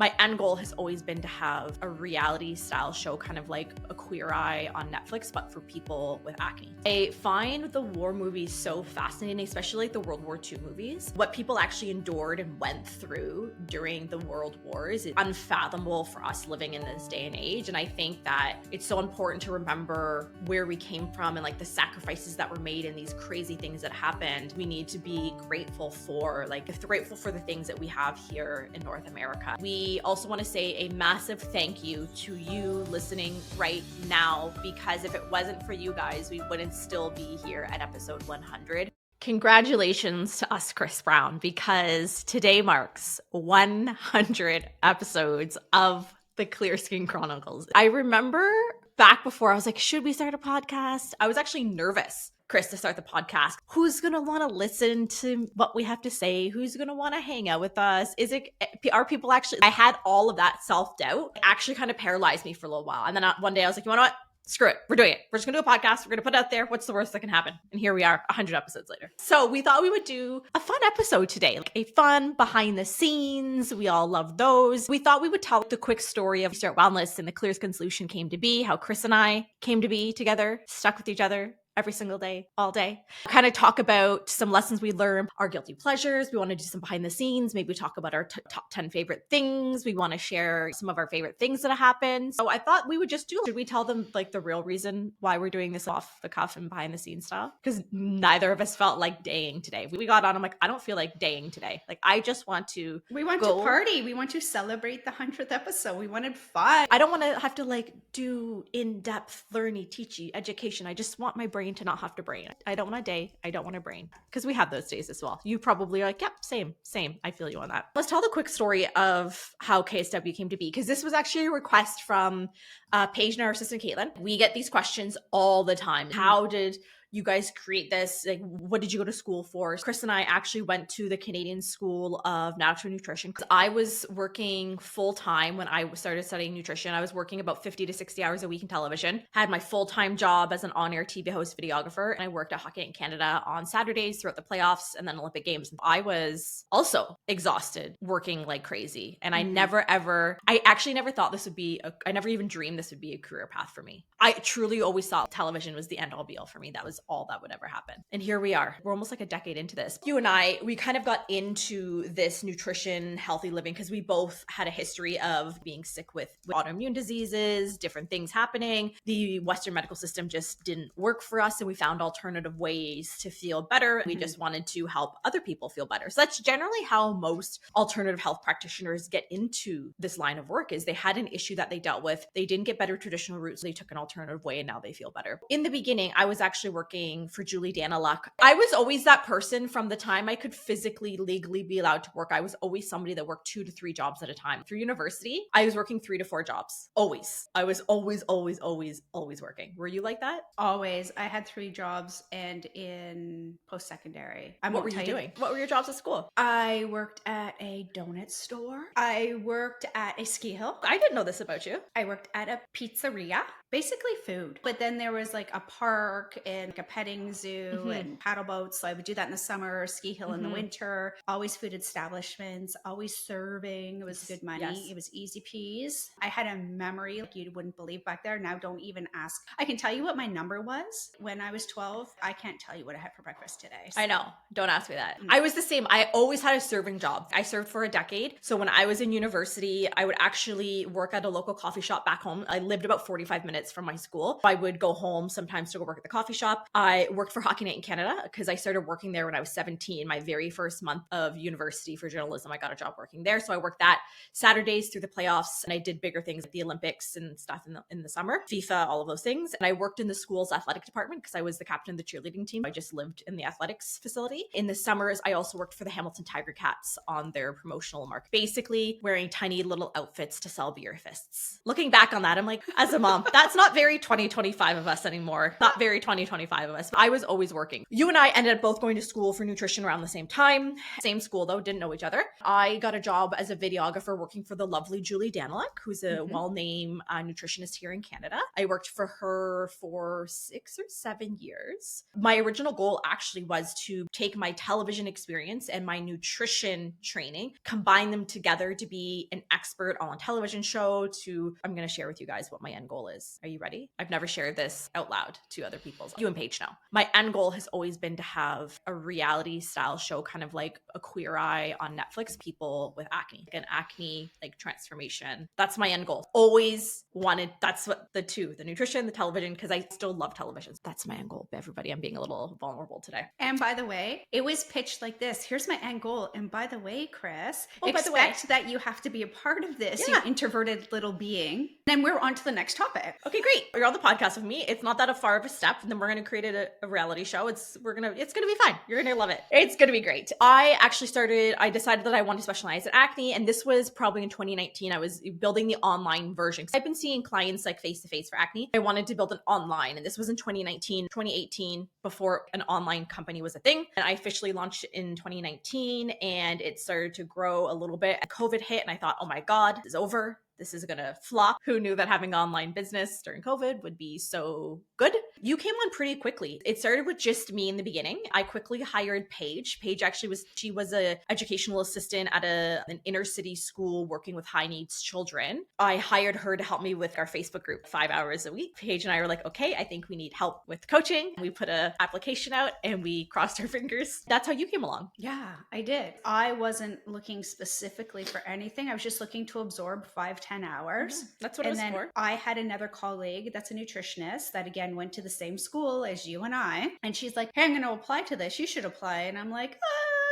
My end goal has always been to have a reality style show, kind of like a Queer Eye on Netflix, but for people with acne. I find the war movies so fascinating, especially like the World War II movies. What people actually endured and went through during the World Wars is unfathomable for us living in this day and age. And I think that it's so important to remember where we came from and like the sacrifices that were made and these crazy things that happened. We need to be grateful for the things that we have here in North America. We also want to say a massive thank you to you listening right now, because if it wasn't for you guys, we wouldn't still be here at episode 100. Congratulations to us, Cris Brown, because today marks 100 episodes of the Clear Skin Chronicles. I remember back before I was like, should we start a podcast? I was actually nervous, Cris, to start the podcast. Who's going to want to listen to what we have to say? Who's going to want to hang out with us? Are people actually, I had all of that self-doubt actually kind of paralyzed me for a little while. And then one day I was like, you know what? Screw it. We're doing it. We're just going to do a podcast. We're going to put it out there. What's the worst that can happen? And here we are 100 episodes later. So we thought we would do a fun episode today, like a fun behind the scenes. We all love those. We thought we would tell the quick story of Stewart Wellness and the Clear Skin Solution came to be, how Cris and I came to be together, stuck with each other every single day, all day. Kind of talk about some lessons we learned, our guilty pleasures. We want to do some behind the scenes. Maybe talk about our top 10 favorite things. We want to share some of our favorite things that have happened. So I thought we would just should we tell them like the real reason why we're doing this off the cuff and behind the scenes stuff? Because neither of us felt like daying today. We got on, I'm like, I don't feel like daying today. Like, I just want to We want to party. We want to celebrate the 100th episode. We wanted fun. I don't want to have to like do in-depth learning, teaching, education. I just want my brain to not have to brain. I don't want a day. I don't want a brain. Because we have those days as well. You probably are like, yep, same. I feel you on that. Let's tell the quick story of how KSW came to be, because this was actually a request from Paige and our assistant Caitlin. We get these questions all the time. How did you guys create this? Like, what did you go to school for? Cris and I actually went to the Canadian School of Natural Nutrition. I was working full-time when I started studying nutrition. I was working about 50 to 60 hours a week in television, had my full-time job as an on-air TV host, videographer, and I worked at Hockey Night in Canada on Saturdays throughout the playoffs and then Olympic Games. I was also exhausted working like crazy. And I actually never thought this would be, I never even dreamed this would be a career path for me. I truly always thought television was the end all be all for me. That was all that would ever happen. And here we are. We're almost like a decade into this. You and I, we kind of got into this nutrition, healthy living because we both had a history of being sick with autoimmune diseases, different things happening. The Western medical system just didn't work for us, and we found alternative ways to feel better. We just wanted to help other people feel better. So that's generally how most alternative health practitioners get into this line of work, is they had an issue that they dealt with. They didn't get better traditional routes. So they took an alternative way and now they feel better. In the beginning, I was actually working for Julie Daniluk. I was always that person from the time I could physically, legally be allowed to work. I was always somebody that worked 2 to 3 jobs at a time. Through university, I was working 3 to 4 jobs. Always. I was always working. Were you like that? Always. I had 3 jobs and in post-secondary. What were you doing? What were your jobs at school? I worked at a donut store. I worked at a ski hill. I didn't know this about you. I worked at a pizzeria. Basically food. But then there was like a park and like a petting zoo and paddle boats. So I would do that in the summer, ski hill in the winter, always food establishments, always serving. It was good money. Yes. It was easy peas. I had a memory like you wouldn't believe back there. Now don't even ask. I can tell you what my number was when I was 12. I can't tell you what I had for breakfast today. So. I know. Don't ask me that. I was the same. I always had a serving job. I served for a decade. So when I was in university, I would actually work at a local coffee shop back home. I lived about 45 minutes from my school. I would go home sometimes to go work at the coffee shop. I worked for Hockey Night in Canada because I started working there when I was 17. My very first month of university for journalism, I got a job working there. So I worked that Saturdays through the playoffs, and I did bigger things like the Olympics and stuff in the summer, FIFA, all of those things. And I worked in the school's athletic department because I was the captain of the cheerleading team. I just lived in the athletics facility. In the summers, I also worked for the Hamilton Tiger Cats on their promotional market, basically wearing tiny little outfits to sell beer fists. Looking back on that, I'm like, as a mom, that's not very 2025 of us anymore. Not very 2025 5 of us. I was always working. You and I ended up both going to school for nutrition around the same time. Same school though, didn't know each other. I got a job as a videographer working for the lovely Julie Daniluk, who's a well-named nutritionist here in Canada. I worked for her for 6 or 7 years. My original goal actually was to take my television experience and my nutrition training, combine them together to be an expert on a television show. I'm going to share with you guys what my end goal is. Are you ready? I've never shared this out loud to other people. You and Paige know. My end goal has always been to have a reality style show, kind of like a Queer Eye on Netflix, people with acne, like an acne like transformation. That's my end goal. Always wanted, that's what the nutrition, the television, because I still love television. That's my end goal. Everybody, I'm being a little vulnerable today. And by the way, it was pitched like this. Here's my end goal. And by the way, Cris, expect that you have to be a part of this, you introverted little being. And we're on to the next topic. Okay, great. You're on the podcast with me. It's not that far of a step. And then we're going to create a reality show. It's going to be fine. You're going to love it. It's going to be great. I decided that I wanted to specialize in acne. And this was probably in 2019. I was building the online version. I've been seeing clients like face-to-face for acne. I wanted to build an online. And this was in 2019, 2018, before an online company was a thing. And I officially launched in 2019 and it started to grow a little bit. COVID hit and I thought, oh my God, this is over. This is going to flop. Who knew that having online business during COVID would be so good? You came on pretty quickly. It started with just me in the beginning. I quickly hired Paige. Paige actually was an educational assistant at an inner city school working with high needs children. I hired her to help me with our Facebook group 5 hours a week. Paige and I were like, okay, I think we need help with coaching. We put an application out and we crossed our fingers. That's how you came along. Yeah, I did. I wasn't looking specifically for anything. I was just looking to absorb 5-10 hours. That's what it was for. I had another colleague that's a nutritionist that again went to the same school as you and I. And she's like, hey, I'm going to apply to this. You should apply. And I'm like,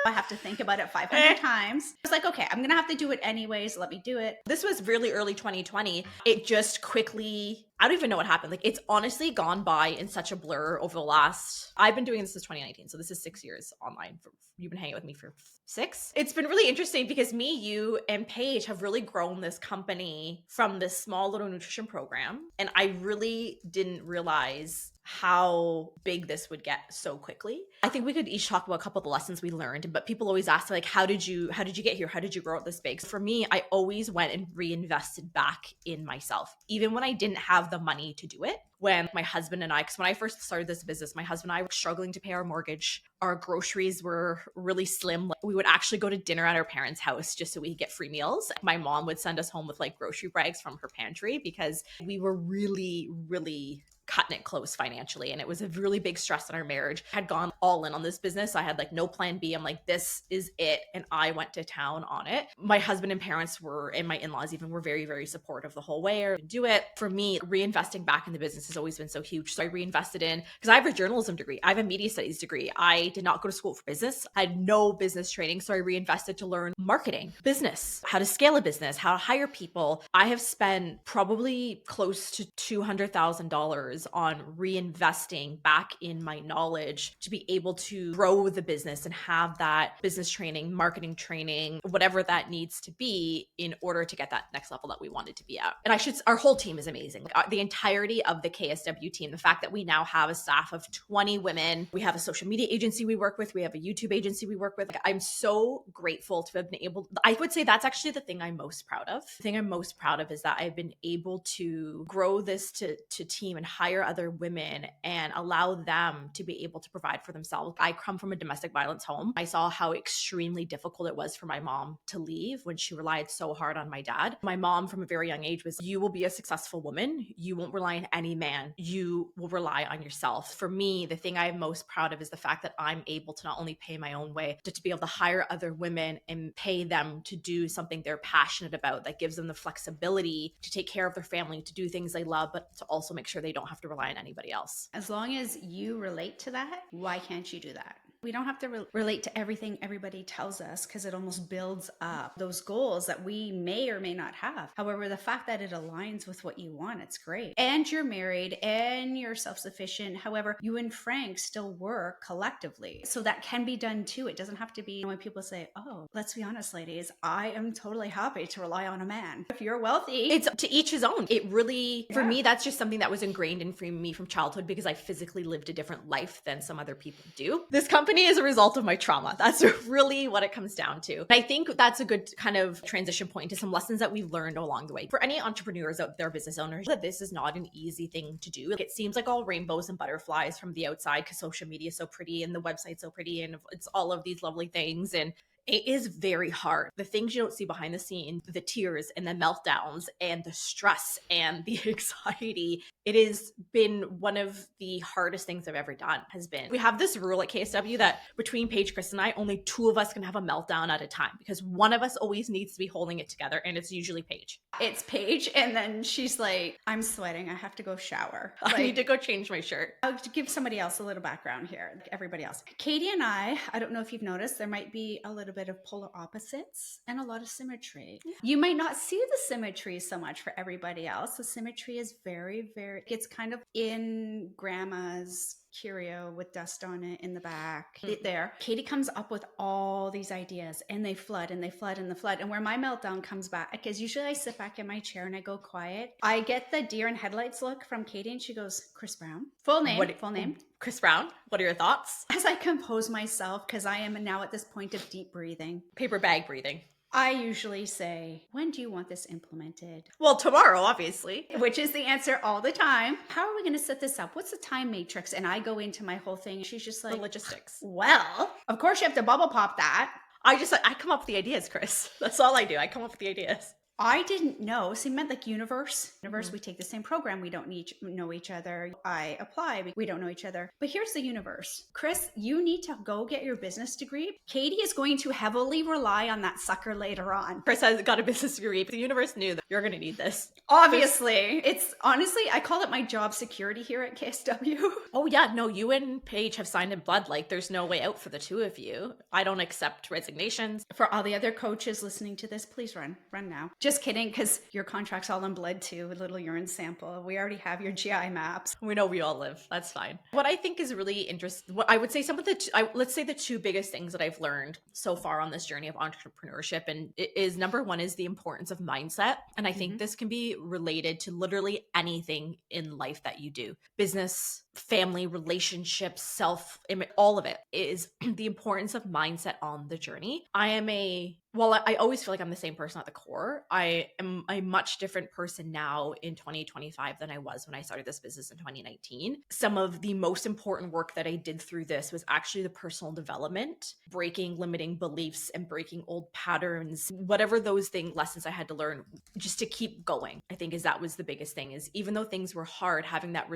I have to think about it 500 times. I was like, okay, I'm going to have to do it anyways. Let me do it. This was really early 2020. It just quickly, I don't even know what happened. Like it's honestly gone by in such a blur over the last, I've been doing this since 2019. So this is 6 years online. You've been hanging out with me for 6. It's been really interesting because me, you, and Paige have really grown this company from this small little nutrition program. And I really didn't realize how big this would get so quickly. I think we could each talk about a couple of the lessons we learned, but people always ask like, how did you get here? How did you grow it this big? So for me, I always went and reinvested back in myself, even when I didn't have the money to do it. When my husband and I, because when I first started this business, my husband and I were struggling to pay our mortgage. Our groceries were really slim. We would actually go to dinner at our parents' house just so we could get free meals. My mom would send us home with like grocery bags from her pantry because we were really, really cutting it close financially. And it was a really big stress in our marriage. I had gone all in on this business. I had like no plan B. I'm like, this is it. And I went to town on it. My husband and parents and my in-laws even were very, very supportive the whole way to do it. For me, reinvesting back in the business has always been so huge. So I reinvested in, because I have a journalism degree. I have a media studies degree. I did not go to school for business. I had no business training. So I reinvested to learn marketing, business, how to scale a business, how to hire people. I have spent probably close to $200,000 on reinvesting back in my knowledge to be able to grow the business and have that business training, marketing training, whatever that needs to be in order to get that next level that we wanted to be at. And our whole team is amazing. Like, the entirety of the KSW team, the fact that we now have a staff of 20 women, we have a social media agency we work with, we have a YouTube agency we work with. Like, I'm so grateful to have been able, I would say that's actually the thing I'm most proud of. The thing I'm most proud of is that I've been able to grow this to team and hire other women and allow them to be able to provide for themselves. I come from a domestic violence home. I saw how extremely difficult it was for my mom to leave when she relied so hard on my dad. My mom from a very young age was, you will be a successful woman. You won't rely on any man. You will rely on yourself. For me, the thing I'm most proud of is the fact that I'm able to not only pay my own way, but to be able to hire other women and pay them to do something they're passionate about that gives them the flexibility to take care of their family, to do things they love, but to also make sure they don't have to rely on anybody else. As long as you relate to that, why can't you do that? We don't have to relate to everything everybody tells us because it almost builds up those goals that we may or may not have. However, the fact that it aligns with what you want, it's great. And you're married and you're self-sufficient. However, you and Frank still work collectively. So that can be done too. It doesn't have to be when people say, oh, let's be honest, ladies, I am totally happy to rely on a man. If you're wealthy, it's to each his own. It really, for me, that's just something that was ingrained in me from childhood because I physically lived a different life than some other people do. This company is a result of my trauma. That's really what it comes down to. And I think that's a good kind of transition point to some lessons that we've learned along the way. For any entrepreneurs out there, business owners, that this is not an easy thing to do. It seems like all rainbows and butterflies from the outside because social media is so pretty and the website's so pretty and it's all of these lovely things. And it is very hard. The things you don't see behind the scenes, the tears and the meltdowns and the stress and the anxiety, it has been one of the hardest things I've ever done has been. We have this rule at KSW that between Paige, Chris, and I, only two of us can have a meltdown at a time because one of us always needs to be holding it together, and it's usually Paige. It's Paige, and then she's like, I'm sweating. I have to go shower. I need to go change my shirt. I'll give somebody else a little background here, like everybody else. Katie and I don't know if you've noticed, there might be a little bit of polar opposites and a lot of symmetry. Yeah. You might not see the symmetry so much for everybody else. The symmetry is very, it's kind of in grandma's curio with dust on it in the back there. Katie comes up with all these ideas and they flood and they flood and the flood. And where my meltdown comes back, because usually I sit back in my chair and I go quiet. I get the deer in headlights look from Katie and she goes, Cris Brown. Full name. Cris Brown. What are your thoughts? As I compose myself, because I am now at this point of deep breathing. Paper bag breathing. I usually say, when do you want this implemented? Well, tomorrow, obviously. Which is the answer all the time. How are we going to set this up? What's the time matrix? And I go into my whole thing. She's just like, the logistics. Well, of course you have to bubble pop that. I come up with the ideas, Chris. That's all I do. I come up with the ideas. I didn't know. So you meant like universe. We take the same program. We don't know each other. I apply. We don't know each other. But here's the universe. Chris, you need to go get your business degree. Katie is going to heavily rely on that sucker later on. Chris has got a business degree, but the universe knew that you're going to need this. Obviously. It's honestly, I call it my job security here at KSW. Oh yeah. No, you and Paige have signed in blood. Like there's no way out for the two of you. I don't accept resignations. For all the other coaches listening to this, please run now. Just kidding, because your contract's all in blood too, a little urine sample. We already have your GI maps. We know we all live. That's fine. What I think is really interesting, what I would say some of let's say the two biggest things that I've learned so far on this journey of entrepreneurship, and it is number one is the importance of mindset. And I think this can be related to literally anything in life that you do. Business, family, relationships, self-image, all of it is the importance of mindset on the journey. I always feel like I'm the same person at the core. I am a much different person now in 2025 than I was when I started this business in 2019. Some of the most important work that I did through this was actually the personal development, breaking limiting beliefs and breaking old patterns, whatever those lessons I had to learn just to keep going. I think that was the biggest thing is even though things were hard, having that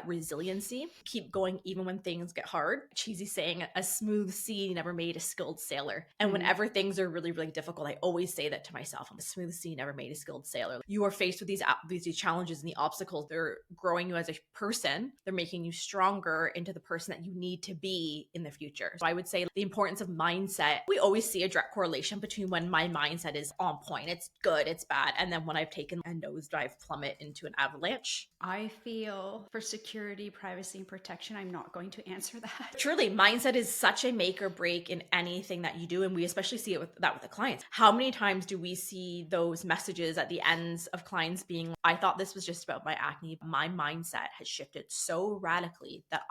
resiliency, keep going even when things get hard. Cheesy saying, a smooth sea never made a skilled sailor. And whenever things are really, really difficult, I always say that to myself. A smooth sea never made a skilled sailor. You are faced with these challenges and the obstacles. They're growing you as a person. They're making you stronger into the person that you need to be in the future. So I would say the importance of mindset. We always see a direct correlation between when my mindset is on point, it's good, it's bad, and then when I've taken a nosedive plummet into an avalanche. I feel for security, privacy, and protection, I'm not going to answer that. Truly, mindset is such a make or break in anything that you do. And we especially see it with the clients. How many times do we see those messages at the ends of clients being, I thought this was just about my acne. My mindset has shifted so radically that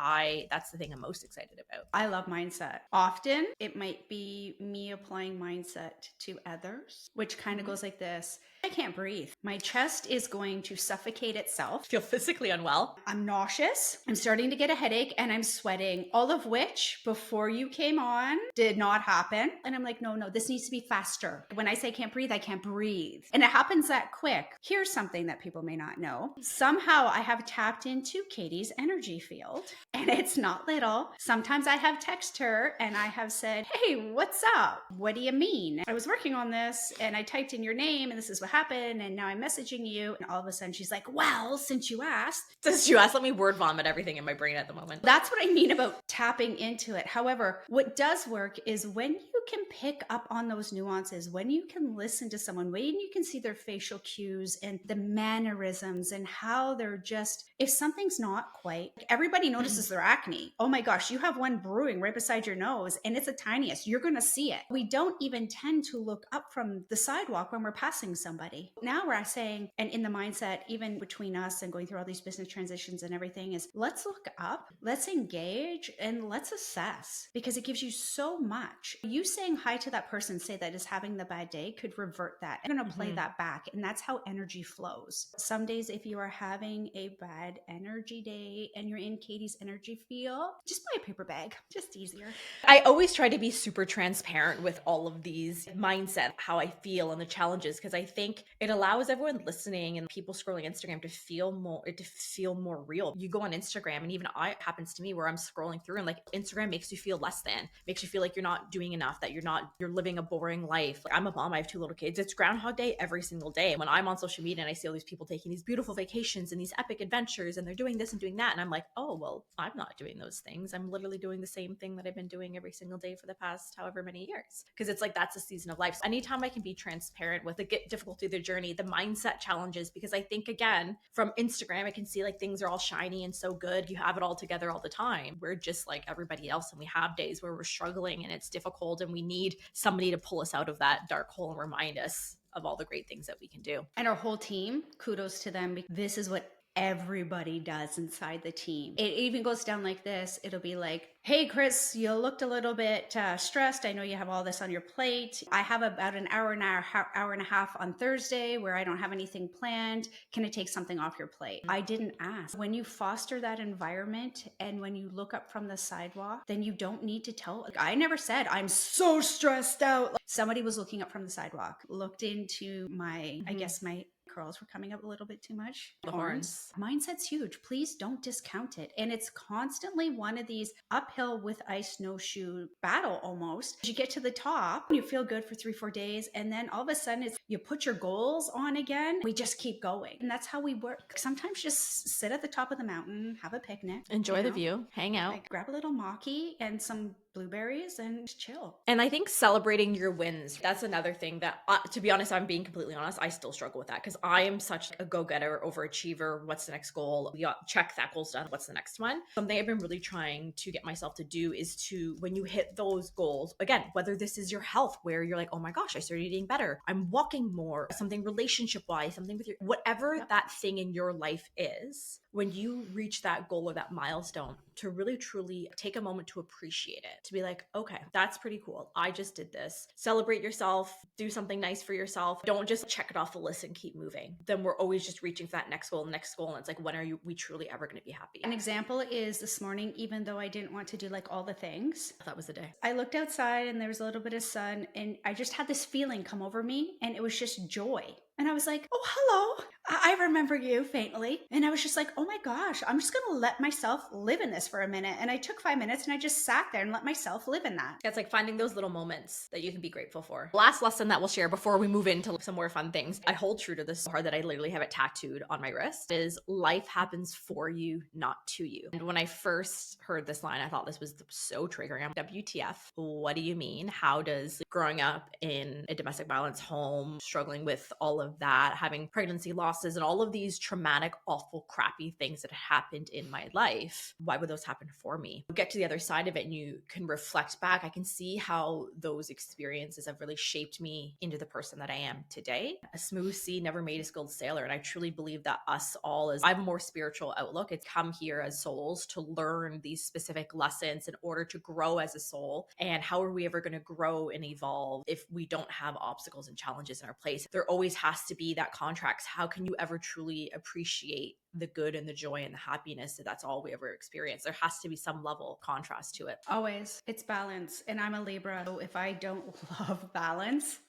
that's the thing I'm most excited about. I love mindset. Often it might be me applying mindset to others, which kind of goes like this. I can't breathe. My chest is going to suffocate itself. Feel physically unwell. I'm nauseous. I'm starting to get a headache and I'm sweating, all of which before you came on did not happen. And I'm like, no, this needs to be faster. When I say can't breathe, I can't breathe. And it happens that quick. Here's something that people may not know. Somehow I have tapped into Katie's energy field and it's not little. Sometimes I have texted her and I have said, hey, what's up? What do you mean? I was working on this and I typed in your name and this is what happened. And now I'm messaging you. And all of a sudden she's like, well, since you asked, let me word vomit everything everything in my brain at the moment. That's what I mean about tapping into it. However, what does work is when you can pick up on those nuances, when you can listen to someone, when you can see their facial cues and the mannerisms and how they're just, if something's not quite, everybody notices their acne. Oh my gosh, you have one brewing right beside your nose and it's the tiniest. You're going to see it. We don't even tend to look up from the sidewalk when we're passing somebody. Now we're saying, and in the mindset, even between us and going through all these business transitions and everything, is let's look up, let's engage, and let's assess, because it gives you so much. You saying hi to that person, say that is having the bad day, could revert that. I'm going to play that back. And that's how energy flows. Some days, if you are having a bad energy day and you're in Katie's energy field, just buy a paper bag, just easier. I always try to be super transparent with all of these mindset, how I feel and the challenges, because I think it allows everyone listening and people scrolling Instagram to feel more real. You go on Instagram, and even it happens to me where I'm scrolling through and like Instagram makes you feel less than, makes you feel like you're not doing enough, that you're living a boring life. Like, I'm a mom, I have 2 little kids. It's Groundhog Day every single day. And when I'm on social media and I see all these people taking these beautiful vacations and these epic adventures and they're doing this and doing that, and I'm like, oh, well, I'm not doing those things. I'm literally doing the same thing that I've been doing every single day for the past however many years. Because it's like, that's a season of life. So anytime I can be transparent with the difficulty of the journey, the mindset challenges, because I think, again, from Instagram, I can see like things are all shiny and so good. You have it all together all the time. We're just like everybody else, and we have days where we're struggling and it's difficult, and we need somebody to pull us out of that dark hole and remind us of all the great things that we can do. And our whole team, kudos to them. This is what everybody does inside the team. It even goes down like this. It'll be like, hey, Chris, you looked a little bit stressed. I know you have all this on your plate. I have about an hour and a half on Thursday where I don't have anything planned. Can I take something off your plate? I didn't ask. When you foster that environment and when you look up from the sidewalk, then you don't need to tell. Like, I never said, I'm so stressed out. Like, somebody was looking up from the sidewalk, looked into my, I guess my curls were coming up a little bit too much. The horns. Mindset's huge. Please don't discount it. And it's constantly one of these uphill with ice snowshoe battle almost. You get to the top, you feel good for 3-4 days, and then all of a sudden it's you put your goals on again. We just keep going. And that's how we work. Sometimes just sit at the top of the mountain, have a picnic. Enjoy the view, hang out. Like, grab a little maki and some blueberries and just chill. And I think celebrating your wins, that's another thing that, to be honest, I'm being completely honest, I still struggle with that, because I am such a go-getter, overachiever. What's the next goal? We got check, that goal's done. What's the next one? Something I've been really trying to get myself to do is to, when you hit those goals, again, whether this is your health, where you're like, oh my gosh, I started eating better, I'm walking more, something relationship-wise, something with your, whatever that thing in your life is, when you reach that goal or that milestone, to really truly take a moment to appreciate it, to be like, okay, that's pretty cool. I just did this. Celebrate yourself, do something nice for yourself. Don't just check it off the list and keep moving. Then we're always just reaching for that next goal. And it's like, when are we truly ever going to be happy? An example is this morning, even though I didn't want to do like all the things, that was the day. I looked outside and there was a little bit of sun, and I just had this feeling come over me, and it was just joy. And I was like, oh, hello. I remember you faintly. And I was just like, oh my gosh, I'm just going to let myself live in this for a minute. And I took 5 minutes and I just sat there and let myself live in that. It's like finding those little moments that you can be grateful for. Last lesson that we'll share before we move into some more fun things. I hold true to this so hard that I literally have it tattooed on my wrist, is life happens for you, not to you. And when I first heard this line, I thought this was so triggering. I'm WTF. What do you mean? How does growing up in a domestic violence home, struggling with all of that, having pregnancy losses and all of these traumatic, awful, crappy things that happened in my life, why would those happen for me? You get to the other side of it and you can reflect back. I can see how those experiences have really shaped me into the person that I am today. A smooth sea never made a skilled sailor. And I truly believe that us all, I have a more spiritual outlook. It's come here as souls to learn these specific lessons in order to grow as a soul. And how are we ever going to grow and evolve if we don't have obstacles and challenges in our place? There always has to be that contrast. How can you ever truly appreciate the good and the joy and the happiness that's all we ever experience? There has to be some level of contrast to it. Always. It's balance. And I'm a Libra. So if I don't love balance,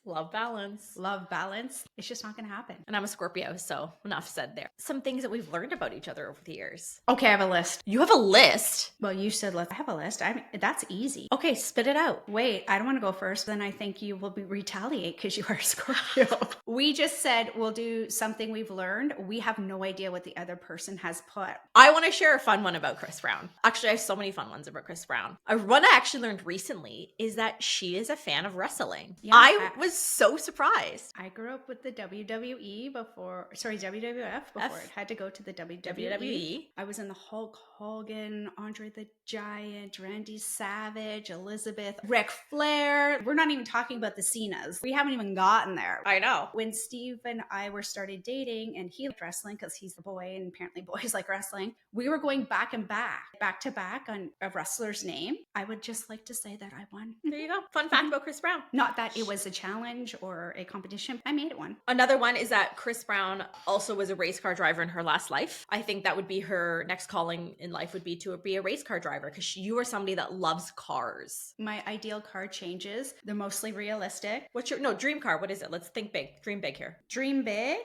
it's just not going to happen. And I'm a Scorpio. So enough said there. Some things that we've learned about each other over the years. Okay. I have a list. You have a list? Well, you said I have a list. That's easy. Okay. Spit it out. Wait, I don't want to go first. Then I think you will retaliate because you are a Scorpio. We just said we'll do something we've learned. We have no idea what the other other person has put. I want to share a fun one about Cris Brown. Actually, I have so many fun ones about Cris Brown. One I actually learned recently is that she is a fan of wrestling. Yeah, I was so surprised. I grew up with the WWF before it had to go to the WWE. I was in the Hulk Hogan, Andre the Giant, Randy Savage, Elizabeth, Ric Flair. We're not even talking about the Cenas. We haven't even gotten there. I know. When Steve and I were started dating and he liked wrestling because he's the boy and apparently boys like wrestling, we were going back to back on a wrestler's name. I would just like to say that I won. There you go. Fun fact about Cris Brown. Not that it was a challenge or a competition. I made it one. Another one is that Cris Brown also was a race car driver in her last life. I think that would be her next calling in life, would be to be a race car driver, because you are somebody that loves cars. My ideal car changes. They're mostly realistic. What's your dream car? What is it? Let's think big. Dream big here. Dream big?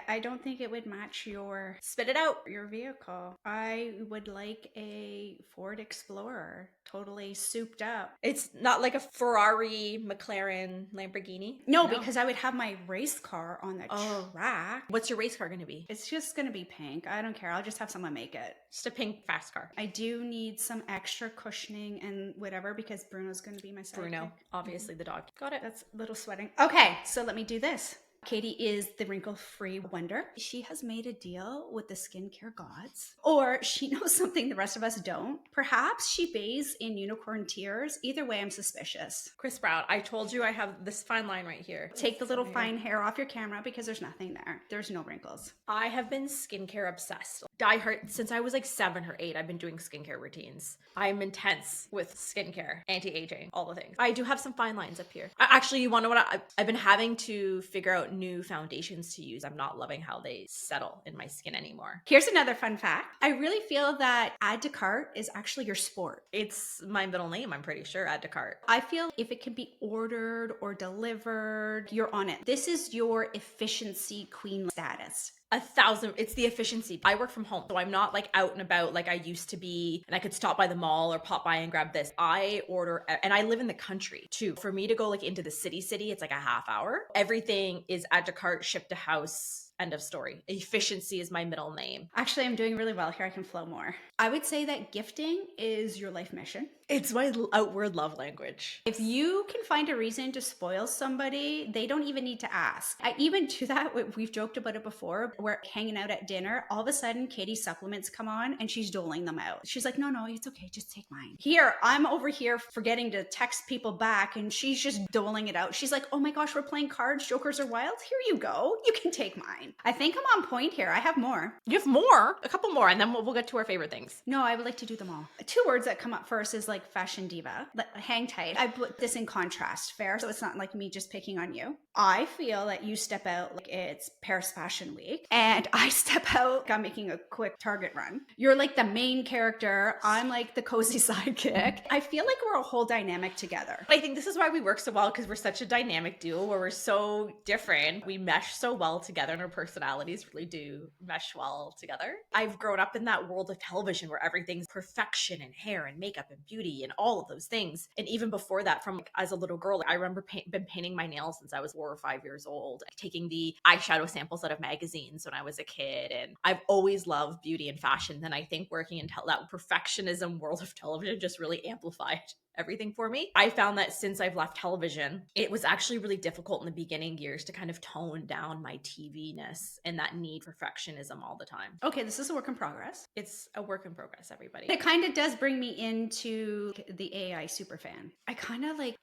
I don't think it would match your spit it out. Your vehicle. I would like a Ford Explorer, totally souped up. It's not like a Ferrari, McLaren, Lamborghini? No, because I would have my race car on the track. What's your race car going to be? It's just going to be pink. I don't care. I'll just have someone make it. Just a pink fast car. I do need some extra cushioning and whatever because Bruno's going to be my sidekick. Bruno, obviously the dog. Got it. That's a little sweating. Okay, so let me do this. Katie is the wrinkle-free wonder. She has made a deal with the skincare gods, or she knows something the rest of us don't. Perhaps she bathes in unicorn tears. Either way, I'm suspicious. Cris Brown, I told you I have this fine line right here. Take the little fine hair off your camera because there's nothing there. There's no wrinkles. I have been skincare obsessed. Die hard since I was like 7 or 8. I've been doing skincare routines. I'm intense with skincare, anti-aging, all the things. I do have some fine lines up here. Actually, you want to know what? I've been having to figure out new foundations to use. I'm not loving how they settle in my skin anymore. Here's another fun fact. I really feel that add to cart is actually your sport. It's my middle name, I'm pretty sure, add to cart. I feel if it can be ordered or delivered, you're on it. This is your efficiency queen status. 1,000. It's the efficiency. I work from home, so I'm not like out and about like I used to be, and I could stop by the mall or pop by and grab this. I order, and I live in the country too. For me to go like into the city, it's like a half hour. Everything is add to cart, ship to house. End of story. Efficiency is my middle name. Actually, I'm doing really well here. I can flow more. I would say that gifting is your life mission. It's my outward love language. If you can find a reason to spoil somebody, they don't even need to ask. I even do that. We've joked about it before. We're hanging out at dinner. All of a sudden, Katie's supplements come on and she's doling them out. She's like, no, it's okay. Just take mine. Here, I'm over here forgetting to text people back and she's just doling it out. She's like, oh my gosh, we're playing cards. Jokers are wild. Here you go. You can take mine. I think I'm on point here. I have more. You have more? A couple more, and then we'll get to our favorite things. No, I would like to do them all. 2 words that come up first is like fashion diva. Hang tight. I put this in contrast. Fair. So it's not like me just picking on you. I feel that you step out like it's Paris Fashion Week, and I step out like I'm making a quick Target run. You're like the main character. I'm like the cozy sidekick. I feel like we're a whole dynamic together. I think this is why we work so well, because we're such a dynamic duo where we're so different. We mesh so well together, and our personalities really do mesh well together. I've grown up in that world of television where everything's perfection and hair and makeup and beauty and all of those things. And even before that, from as a little girl, I remember been painting my nails since I was 4 or 5 years old, taking the eyeshadow samples out of magazines when I was a kid. And I've always loved beauty and fashion. And I think working in that perfectionism world of television just really amplified everything for me. I found that since I've left television, it was actually really difficult in the beginning years to kind of tone down my TV-ness and that need for perfectionism all the time. Okay, this is a work in progress. It's a work in progress, everybody. It kind of does bring me into the AI superfan.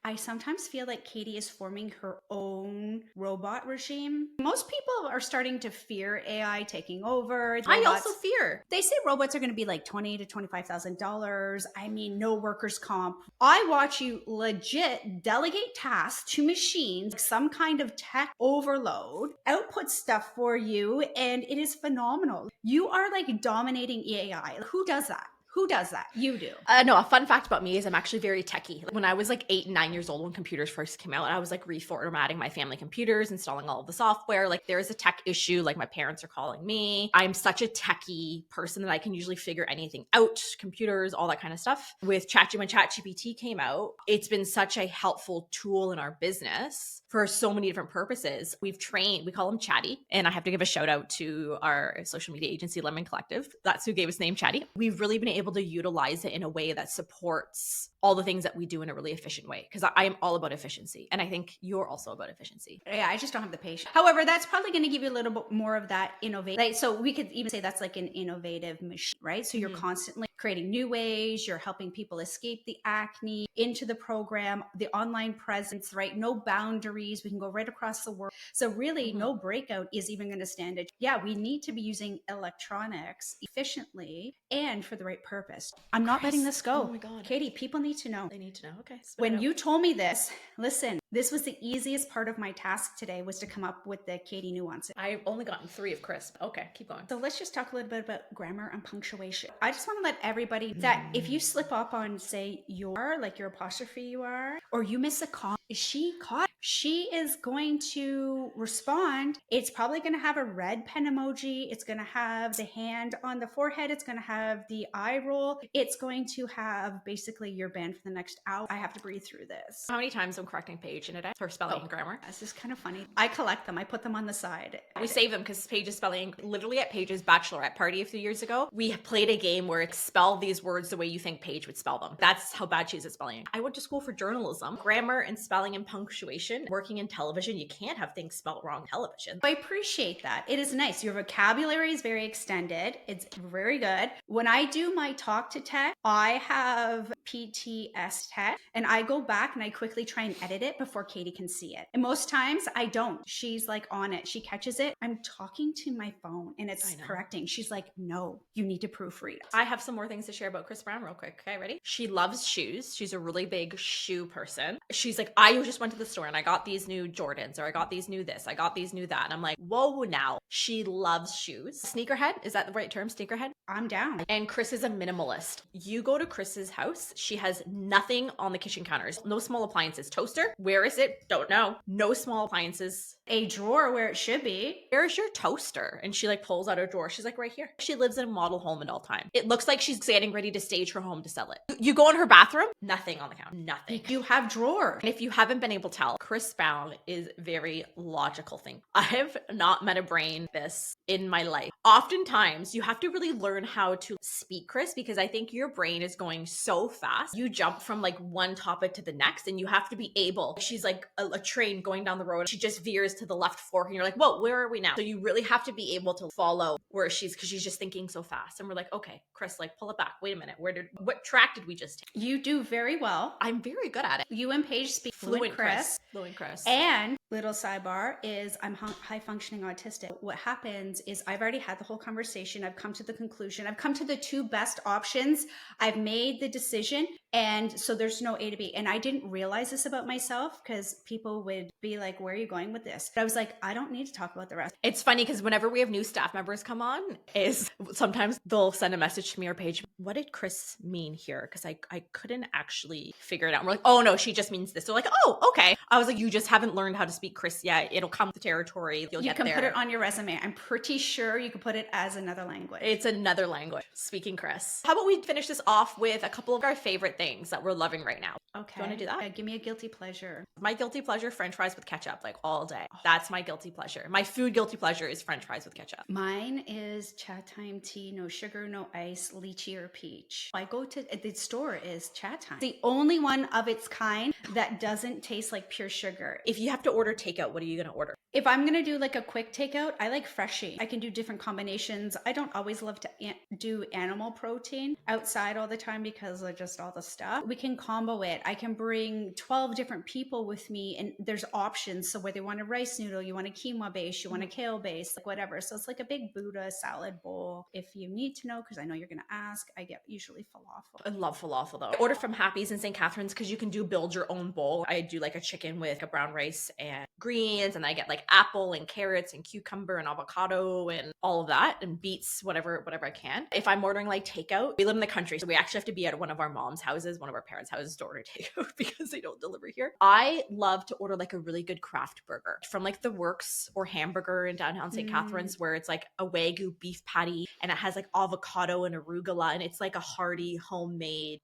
I sometimes feel like Katie is forming her own robot regime. Most people are starting to fear AI taking over. I also fear. They say robots are going to be like $20,000 to $25,000. I mean, no workers' comp. I watch you legit delegate tasks to machines, some kind of tech overload, output stuff for you, and it is phenomenal. You are like dominating AI. Who does that? Who does that? You do. No, a fun fact about me is I'm actually very techie. When I was like 8 and 9 years old when computers first came out, I was like reformatting my family computers, installing all of the software. Like there is a tech issue, like my parents are calling me. I'm such a techie person that I can usually figure anything out, computers, all that kind of stuff. With when ChatGPT came out, it's been such a helpful tool in our business for so many different purposes. We call him Chatty. And I have to give a shout out to our social media agency, Lemon Collective. That's who gave us the name Chatty. We've really been able to utilize it in a way that supports all the things that we do in a really efficient way. Because I am all about efficiency. And I think you're also about efficiency. Yeah, I just don't have the patience. However, that's probably going to give you a little bit more of that innovation. So we could even say that's like an innovative machine, right? So you're constantly creating new ways. You're helping people escape the acne into the program, the online presence, right? No boundaries. We can go right across the world. So really no breakout is even going to stand it. Yeah, we need to be using electronics efficiently and for the right purpose. I'm not letting this go. Oh my God. Katie, people need to know. They need to know. Okay. When you told me this, listen, this was the easiest part of my task today was to come up with the Katie nuances. I've only gotten 3 of Cris. Okay, keep going. So let's just talk a little bit about grammar and punctuation. I just want to let everybody that if you slip up on, say, your apostrophe you are, or you miss a comma, she caught. She is going to respond. It's probably going to have a red pen emoji. It's going to have the hand on the forehead. It's going to have the eye roll. It's going to have basically your banned for the next hour. I have to breathe through this. How many times I'm correcting Paige in a day for spelling and grammar? This is kind of funny. I collect them. I put them on the side. We save them because Paige's spelling, literally at Paige's bachelorette party a few years ago, we played a game where it spelled these words the way you think Paige would spell them. That's how bad she is at spelling. I went to school for journalism, grammar and spelling and punctuation. Working in television, you can't have things spelled wrong on television. I appreciate that. It is nice. Your vocabulary is very extended. It's very good. When I do my talk to tech, I have PTS tech and I go back and I quickly try and edit it before Katie can see it. And most times I don't. She's like on it. She catches it. I'm talking to my phone and it's correcting. She's like, no, you need to proofread. I have some more things to share about Cris Brown real quick. Okay, ready? She loves shoes. She's a really big shoe person. She's like, I just went to the store and I got these new Jordans, or I got these new this, I got these new that. And I'm like, whoa, now. She loves shoes. Sneakerhead, is that the right term? Sneakerhead? I'm down. And Cris is a minimalist. You go to Chris's house, she has nothing on the kitchen counters. No small appliances. Toaster? Where is it? Don't know. No small appliances. A drawer where it should be. Where's your toaster? And she like pulls out a drawer. She's like, right here. She lives in a model home at all time. It looks like she's getting ready to stage her home to sell it. You go in her bathroom, nothing on the counter. Nothing. You have drawers. And if you haven't been able to tell, Cris Brown is very logical thing. I have not met a brain this in my life. Oftentimes, you have to really learn how to speak, Cris, because I think your brain is going so fast. You jump from like one topic to the next and you have to be able, she's like a train going down the road. She just veers to the left fork and you're like, whoa, where are we now? So you really have to be able to follow where because she's just thinking so fast. And we're like, okay, Cris, like pull it back. Wait a minute. What track did we just take? You do very well. I'm very good at it. You and Paige speak fluent Cris. Fluent Cris. And little sidebar is I'm high functioning autistic. What happens is I've already had the whole conversation. I've come to the conclusion. I've come to the 2 best options. I've made the decision. And so there's no A to B. And I didn't realize this about myself because people would be like, where are you going with this? But I was like, I don't need to talk about the rest. It's funny because whenever we have new staff members come on, is sometimes they'll send a message to me or Paige, what did Cris mean here? Because I couldn't actually figure it out. And we're like, oh no, she just means this. They're like, oh, okay. I was like, you just haven't learned how to speak Cris yet. It'll come with the territory. You can put it on your resume. I'm pretty sure you can put it as another language. It's another language. Speaking Cris. How about we finish this off with a couple of our favorite things that we're loving right now? Okay. Do you want to do that? Give me a guilty pleasure. My guilty pleasure, French fries with ketchup, like all day. That's my guilty pleasure. My food guilty pleasure is French fries with ketchup. Mine is chat time tea, no sugar, no ice, lychee or peach. I go to the store is chat time. The only one of its kind that doesn't taste like pure sugar. If you have to order takeout, what are you going to order? If I'm going to do like a quick takeout, I like Freshie. I can do different combinations. I don't always love to do animal protein outside all the time because of just all the stuff. We can combo it. I can bring 12 different people with me and there's options. So whether you want a rice noodle, you want a quinoa base, you want a kale base, like whatever. So it's like a big Buddha salad bowl. If you need to know, because I know you're going to ask, I get usually falafel. I love falafel though. I order from Happy's in St. Catharines because you can build your own bowl. I do like a chicken with a brown rice and greens and I get like like apple and carrots and cucumber and avocado and all of that, and beets, whatever I can. If I'm ordering like takeout, we live in the country, so we actually have to be at one of our mom's houses, one of our parents' houses to order takeout because they don't deliver here. I love to order like a really good craft burger from like the Works or Hamburger in downtown St. Catharines, where it's like a Wagyu beef patty and it has like avocado and arugula, and it's like a hearty homemade.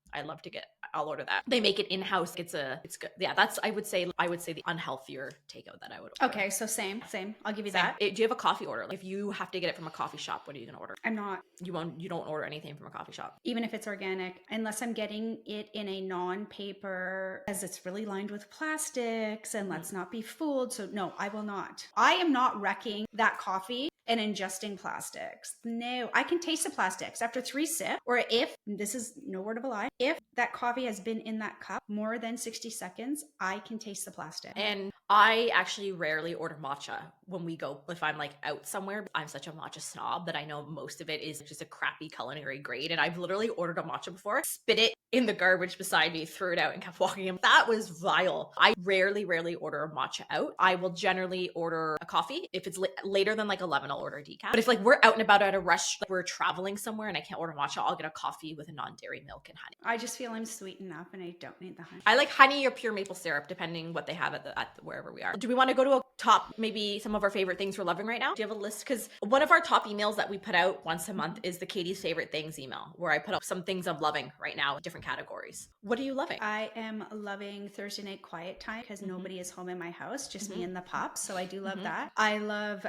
I'll order that. They make it in-house. It's good. Yeah, that's I would say the unhealthier takeout that I would order. Okay, so same. I'll give you that. Do you have a coffee order? Like if you have to get it from a coffee shop, what are you gonna order? I'm not. You don't order anything from a coffee shop. Even if it's organic, unless I'm getting it in a non-paper, as it's really lined with plastics and let's not be fooled. So no, I will not. I am not wrecking that coffee and ingesting plastics. No, I can taste the plastics after 3 sips, or if, this is no word of a lie, if that coffee has been in that cup more than 60 seconds, I can taste the plastic. And I actually rarely order matcha when we go, if I'm like out somewhere. I'm such a matcha snob that I know most of it is just a crappy culinary grade. And I've literally ordered a matcha before, spit it in the garbage beside me, threw it out and kept walking in. That was vile. I rarely order a matcha out. I will generally order a coffee. If it's later than like 11, I'll order a decaf. But if like we're out and about at a rush, like we're traveling somewhere and I can't order matcha, I'll get a coffee with a non-dairy milk and honey. I just feel I'm sweet enough and I don't need the honey. I like honey or pure maple syrup, depending what they have at the wherever we are. Do we want to go to a top, maybe some of our favorite things we're loving right now? Do you have a list? Because one of our top emails that we put out once a month is the Katie's Favorite Things email, where I put up some things I'm loving right now, different categories. What are you loving? I am loving Thursday night quiet time because nobody is home in my house, just me and the pups. So I do love that. I love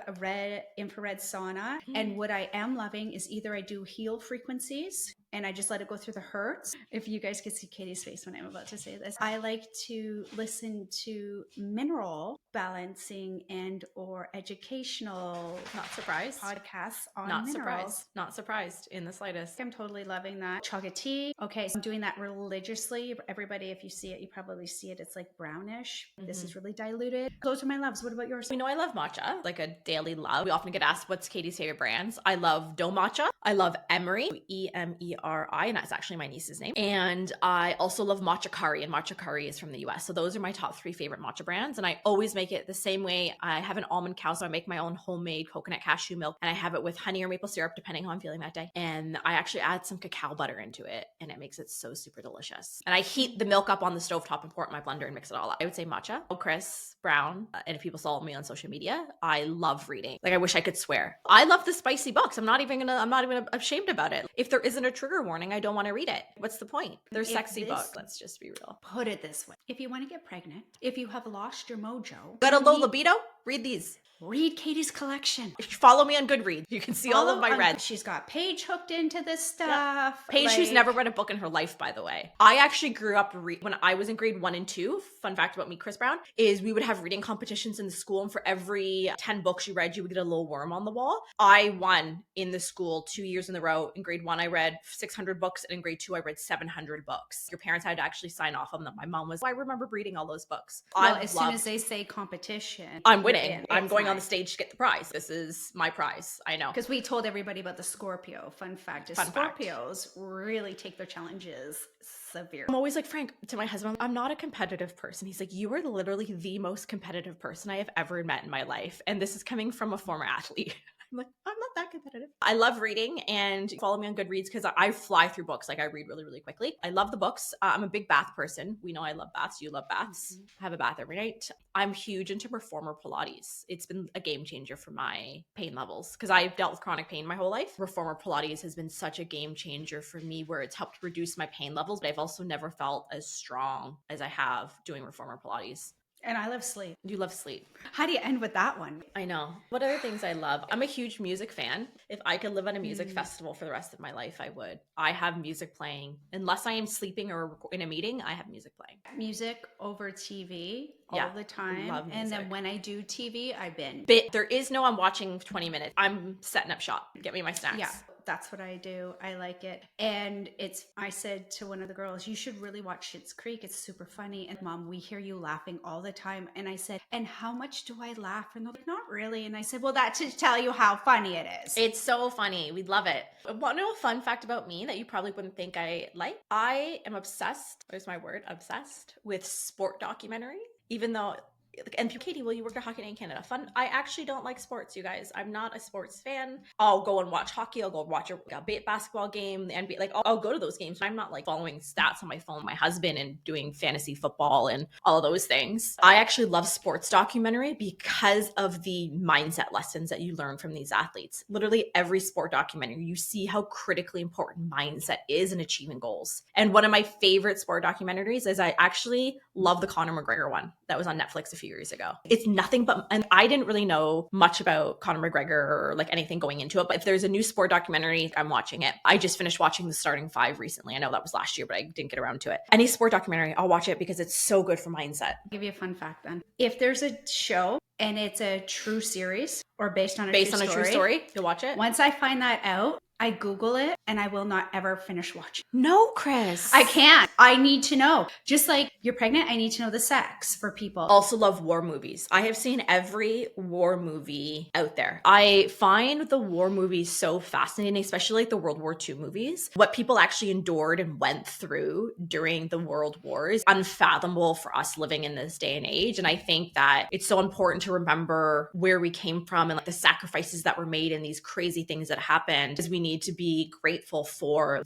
infrared sauna. And what I am loving is either I do heal frequencies and I just let it go through the hertz. If you guys could see Katie's face when I'm about to say this, I like to listen to mineral balancing and or educational podcasts on minerals. Not surprised in the slightest. I'm totally loving that. Chaga tea. Okay, so I'm doing that religiously. Everybody, if you see it, you probably see it. It's like brownish. This is really diluted. Those are my loves. What about yours? We know I love matcha, like a daily love. We often get asked what's Katie's favorite brands. I love Do Matcha. I love Emery, Emeri, and that's actually my niece's name. And I also love Matcha Curry, and Matcha Curry is from the US. So those are my top 3 favorite matcha brands. And I always make it the same way. I have an almond cow, so I make my own homemade coconut cashew milk, and I have it with honey or maple syrup, depending how I'm feeling that day. And I actually add some cacao butter into it, and it makes it so super delicious. And I heat the milk up on the stovetop and pour it in my blender and mix it all up. I would say matcha. Cris Brown, and if people follow me on social media, I love reading. Like I wish I could swear. I love the spicy books. I'm not even ashamed about it. If there isn't a trigger warning, I don't want to read it. What's the point? They're sexy books. Let's just be real. Put it this way. If you want to get pregnant, if you have lost your mojo, got a low libido? Read these. Read Katie's collection. Follow me on Goodreads. You can see all of my reads. She's got Paige hooked into this stuff. Yeah. Paige, who's never read a book in her life, by the way. I actually grew up when I was in grade 1 and 2. Fun fact about me, Cris Brown, is we would have reading competitions in the school, and for every 10 books you read, you would get a little worm on the wall. I won in the school 2 years in a row. In grade 1, I read 600 books, and in grade 2, I read 700 books. Your parents had to actually sign off on them. My mom was, I remember reading all those books. Well, as soon as they say competition, I'm winning. I'm going on the stage to get the prize. This is my prize. I know. Because we told everybody about the Scorpio. Fun fact is Scorpios really take their challenges severe. I'm always like, Frank, to my husband, I'm not a competitive person. He's like, you are literally the most competitive person I have ever met in my life. And this is coming from a former athlete. I'm like, I'm not that competitive. I love reading, and follow me on Goodreads because I fly through books. Like I read really, really quickly. I love the books. I'm a big bath person. We know I love baths. You love baths. I have a bath every night. I'm huge into reformer Pilates. It's been a game changer for my pain levels because I've dealt with chronic pain my whole life. Reformer Pilates has been such a game changer for me where it's helped reduce my pain levels, but I've also never felt as strong as I have doing reformer Pilates. And I love sleep. You love sleep. How do you end with that one? I know. What other things I love? I'm a huge music fan. If I could live at a music festival for the rest of my life, I would. I have music playing. Unless I am sleeping or in a meeting, I have music playing. Music over TV all the time. Love music. And then when I do TV, I binge. There is no I'm watching 20 minutes. I'm setting up shop. Get me my snacks. Yeah. That's what I do. I like it. And I said to one of the girls, you should really watch Schitt's Creek. It's super funny. And Mom, we hear you laughing all the time. And I said, and how much do I laugh? And they're like, not really. And I said, well, that should tell you how funny it is. It's so funny. We love it. Want to know a fun fact about me that you probably wouldn't think I like? I am obsessed. There's my word, obsessed with sport documentary. Even though And people, Katie, will you work at Hockey Night in Canada? Fun. I actually don't like sports, you guys. I'm not a sports fan. I'll go and watch hockey. I'll go watch a basketball game, the NBA. Like I'll go to those games. I'm not like following stats on my phone, my husband, and doing fantasy football and all of those things. I actually love sports documentary because of the mindset lessons that you learn from these athletes. Literally every sport documentary, you see how critically important mindset is in achieving goals. And one of my favorite sport documentaries is I actually love the Conor McGregor one that was on Netflix a few years ago. It's nothing but, and I didn't really know much about Conor McGregor or like anything going into it, but if there's a new sport documentary, I'm watching it. I just finished watching The Starting Five recently. I know that was last year, but I didn't get around to it. Any sport documentary, I'll watch it because it's so good for mindset. I'll give you a fun fact then. If there's a show and it's a true series or based on a true story, you'll watch it. Once I find that out, I Google it and I will not ever finish watching. No, Chris. I can't. I need to know. Just like you're pregnant, I need to know the sex for people. Also love war movies. I have seen every war movie out there. I find the war movies so fascinating, especially like the World War II movies. What people actually endured and went through during the world wars, unfathomable for us living in this day and age. And I think that it's so important to remember where we came from and like the sacrifices that were made and these crazy things that happened, because we need to be grateful for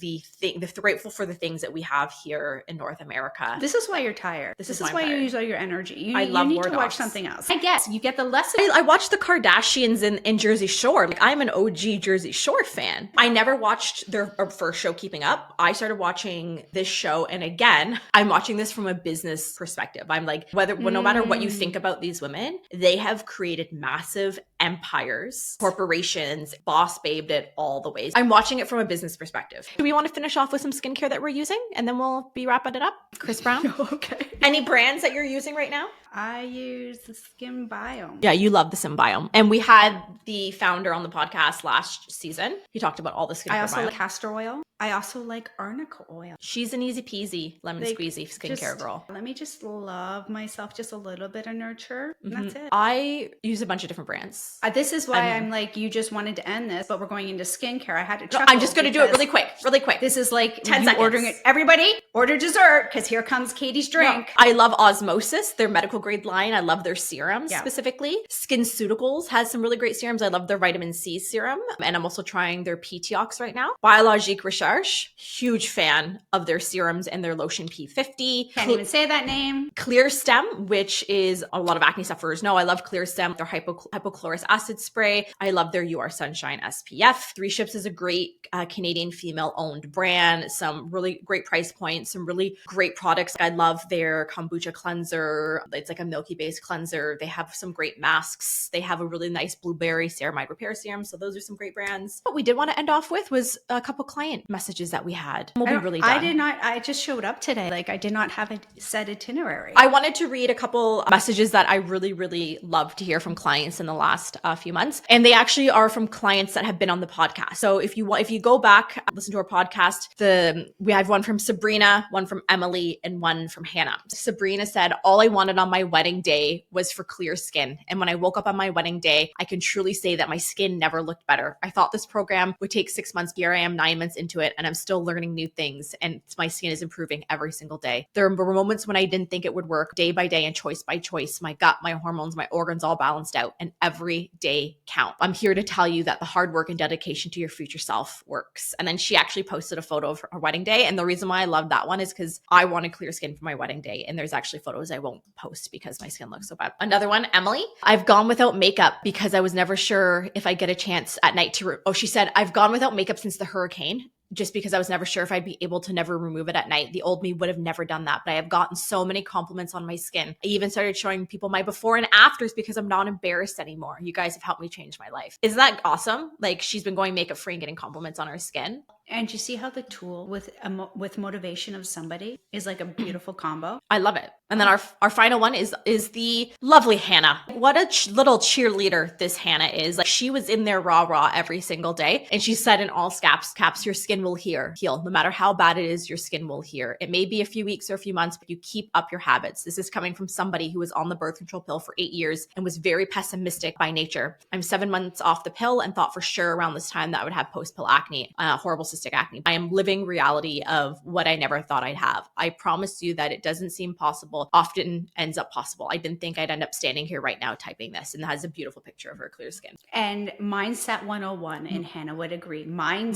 grateful for the things that we have here in North America. This is why you're tired. This is why you use all your energy. You need to watch something else. I guess you get the lesson. I watched the Kardashians in Jersey Shore. Like I'm an OG Jersey Shore fan. I never watched their first show, Keeping Up. I started watching this show, and again, I'm watching this from a business perspective. I'm like, no matter what you think about these women, they have created massive empires, corporations, boss babed it all the ways. I'm watching it from a business perspective. Do we want to finish off with some skincare that we're using and then we'll be wrapping it up? Cris Brown? Okay. Any brands that you're using right now? I use the Skin Biome. Yeah, you love the Skin Biome. And we had the founder on the podcast last season. He talked about all the skincare. I also like castor oil. I also like arnica oil. She's an easy peasy, lemon squeezy skincare girl. Let me just love myself just a little bit of nurture. And that's it. I use a bunch of different brands. This is why I'm like, you just wanted to end this, but we're going into skincare. I had to chuckle. I'm just going to do it really quick. This is like 10 seconds. Ordering it. Everybody, order dessert because here comes Katie's drink. No, I love Osmosis, their medical grade line. I love their serums specifically. SkinCeuticals has some really great serums. I love their vitamin C serum. And I'm also trying their P-Tiox right now. Biologique Recherche, huge fan of their serums and their lotion P50. Can't even say that name. Clear Stem, which is a lot of acne sufferers know. I love Clear Stem, their hypochlorous acid spray. I love their You Are Sunshine SPF. Three Ships is a great Canadian female-owned brand. Some really great price points, some really great products. I love their kombucha cleanser. It's like a milky-based cleanser. They have some great masks. They have a really nice blueberry ceramide repair serum. So those are some great brands. What we did want to end off with was a couple client messages that we had. We'll be really done. I did not. I just showed up today. Like I did not have a set itinerary. I wanted to read a couple messages that I really, really love to hear from clients in the last few months. And they actually are from clients that have been on the podcast. So if you go back, listen to our podcast, we have one from Sabrina, one from Emily, and one from Hannah. Sabrina said, all I wanted on my wedding day was for clear skin. And when I woke up on my wedding day, I can truly say that my skin never looked better. I thought this program would take 6 months. Here I am 9 months into it, and I'm still learning new things. And my skin is improving every single day. There were moments when I didn't think it would work, day by day and choice by choice. My gut, my hormones, my organs all balanced out, and every day count. I'm here to tell you that the hard work and dedication to your future self works. And then she actually posted a photo of her wedding day. And the reason why I love that one is because I wanted clear skin for my wedding day. And there's actually photos I won't post because my skin looks so bad. Another one, Emily, I've gone without makeup because I was never sure if I get a chance at night to, she said, I've gone without makeup since the hurricane, just because I was never sure if I'd be able to never remove it at night. The old me would have never done that, but I have gotten so many compliments on my skin. I even started showing people my before and afters because I'm not embarrassed anymore. You guys have helped me change my life. Isn't that awesome? Like she's been going makeup free and getting compliments on her skin. And you see how the tool with motivation of somebody is like a beautiful combo. I love it. And then our final one is the lovely Hannah. What a little cheerleader this Hannah is. Like she was in there raw every single day. And she said in all caps, your skin will heal. No matter how bad it is, your skin will heal. It may be a few weeks or a few months, but you keep up your habits. This is coming from somebody who was on the birth control pill for 8 years and was very pessimistic by nature. I'm 7 months off the pill and thought for sure around this time that I would have post-pill acne. Horrible cystic acne. I am living reality of what I never thought I'd have. I promise you that it doesn't seem possible, often ends up possible. I didn't think I'd end up standing here right now typing this, and it has a beautiful picture of her clear skin. And mindset 101, and Hannah would agree.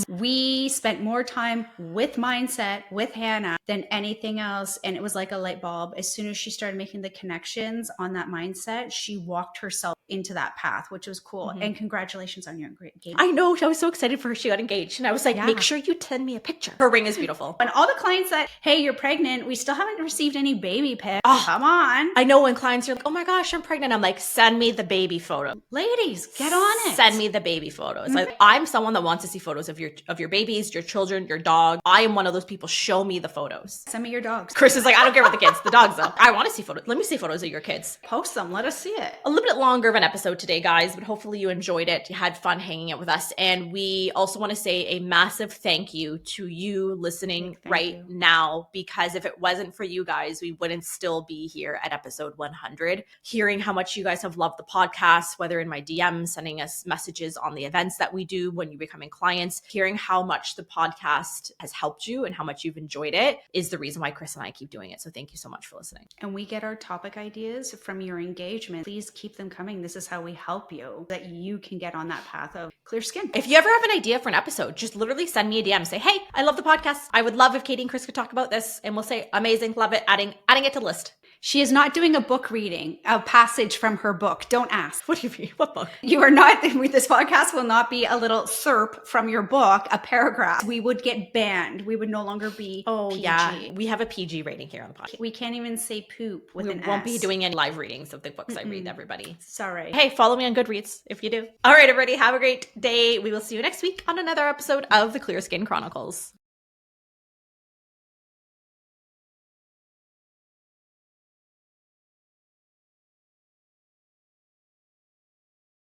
We spent more time with mindset with Hannah than anything else. And it was like a light bulb. As soon as she started making the connections on that mindset, she walked herself into that path, which was cool. And congratulations on your engagement. I know. I was so excited for her. She got engaged. And I was like, make sure you send me a picture. Her ring is beautiful. When all the clients said, hey, you're pregnant, we still haven't received any baby pics. Oh, come on. I know when clients are like, oh my gosh, I'm pregnant. I'm like, send me the baby photo. Ladies, get on it. Send me the baby photos. Like, I'm someone that wants to see photos of your babies, your children, your dog. I am one of those people. Show me the photos. Send me your dogs. Chris is like, I don't care about the kids, the dogs though. I want to see photos. Let me see photos of your kids. Post them. Let us see it. A little bit longer of an episode today, guys, but hopefully you enjoyed it. You had fun hanging out with us. And we also want to say a massive thank you to you listening now, because if it wasn't for you guys, we wouldn't still be here at episode 100. Hearing how much you guys have loved the podcast, whether in my DMs, sending us messages on the events that we do when you're becoming clients, hearing how much the podcast has helped you and how much you've enjoyed it is the reason why Chris and I keep doing it. So thank you so much for listening. And we get our topic ideas from your engagement. Please keep them coming. This is how we help you, that you can get on that path of clear skin. If you ever have an idea for an episode, just literally send me a DM. Say, hey, I love the podcast. I would love if Katie and Chris could talk about this. And we'll say, amazing, love it, adding it to the list. She is not doing a book reading, a passage from her book. Don't ask. What do you mean? What book? You are not, this podcast will not be a little SERP from your book, a paragraph. We would get banned. We would no longer be PG. Yeah. We have a PG rating here on the podcast. We can't even say poop with an S. We won't be doing any live readings of the books I read, everybody. Sorry. Hey, follow me on Goodreads if you do. All right, everybody, have a great day. We will see you next week on another episode of the Clear Skin Chronicles.